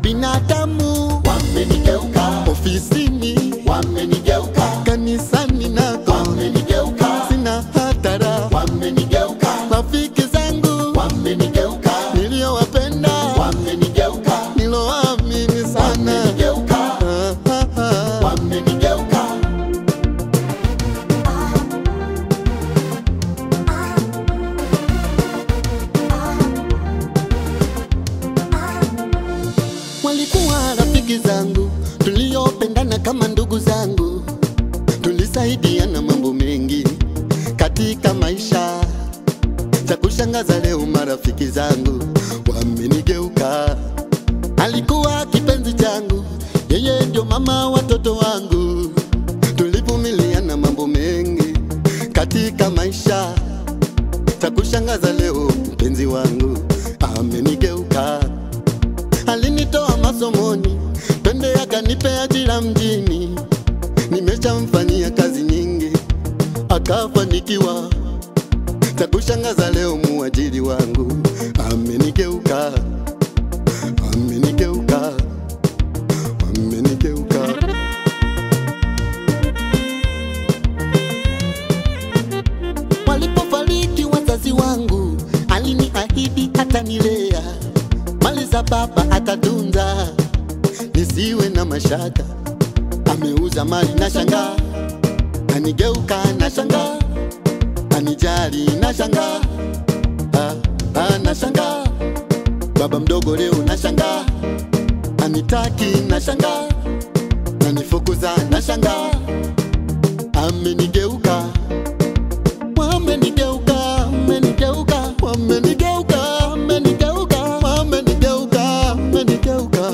Binadamu wamenigeuka, ofisini wamenigeuka, kanisani nako wamenigeuka, sina hatara wamenigeuka, rafiki zangu wamenigeuka, niliowapenda wamenigeuka, niloamini sana wamenigeuka, wamenigeuka. Walikuwa rafiki zangu, tuliopendana kama ndugu zangu, tulisaidiana mambo mengi katika maisha. Cha kushangaza leo marafiki zangu wamenigeuka. Alikuwa kipenzi changu, yeye ndio mama watoto wangu, tulivumiliana mambo mengi katika maisha. Cha kushangaza leo mpenzi wangu amenigeuka. Alinitoa masomoni, twende akanipe ajira mjini. Nimeshamfanyia kazi nyingi, akafanikiwa. Cha kushangaza leo muajiri wangu amenigeuka, amenigeuka, amenigeuka. Walipofariki wazazi wangu, aliniahidi atanilea, mali za baba atatunza, nisiwe na mashaka. Ameuza mali na shanga, anigeuka na shanga, anijali na shanga, na shanga. Baba mdogo leo na shanga, anitaki na shanga, anifukuza na shanga. Amenigeuka, wamenigeuka, wamenigeuka, wamenigeuka, wamenigeuka, wamenigeuka, wamenigeuka.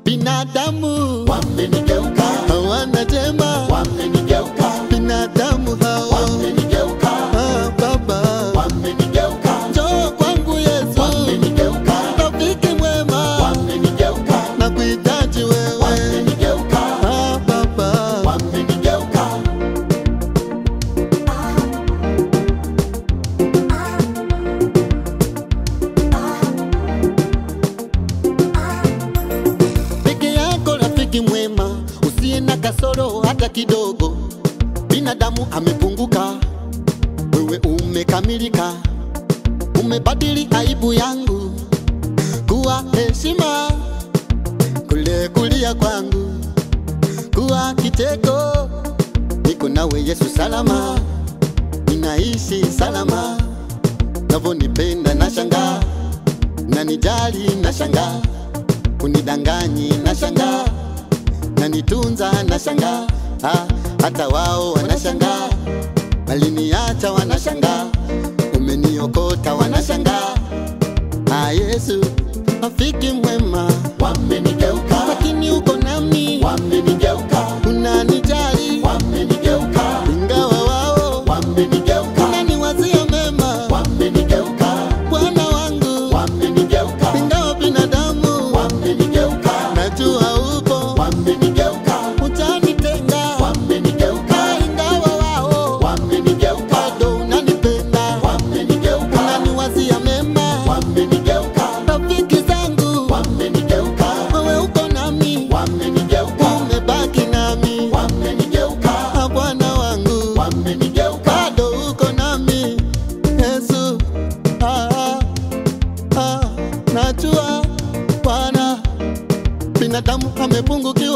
Binadamu wamenigeuka, hawana jema wamenigeuka. Binadamu hao wamenigeuka, Baba wamenigeuka. Njoo kwangu Yesu wamenigeuka, rafiki mwema wamenigeuka, nakuhitaji wewe wamenigeuka, Baba wamenigeuka. Peke yako rafiki mwema, usiye na kasoro hata kidogo. Binadamu amepunguka, wewe umekamilika. Umebadili aibu yangu kuwa heshima, kule kulia kwangu kuwa kicheko. Niko nawe Yesu salama, ninaishi salama. Navonipenda na shanga, nanijali na shanga, unidanganyi na shanga, nanitunza na shanga. Hata wao wanashanga, waliniacha wanashanga, umeniokota wanashanga. Yesu rafiki mwema wamenigeuka, lakini uko nami wamenigeuka, unanijali wamenigeuka, ingawa wao wamenigeuka, unaniwazia mema wamenigeuka. Bwana wangu wamenigeuka, ingawa binadamu wamenigeuka, najua upo wamenigeuka, utanitenga wamenigeuka, ingawa wao wamenigeuka, bado unanipenda wamenigeuka, unaniwazia mema wamenigeuka. Rafiki zangu wamenigeuka, wewe uko nami wamenigeuka, umebaki nami wamenigeuka. Bwana wangu wamenigeuka, bado uko nami Yesu. Najua Bwana binadamu amepungukiwa.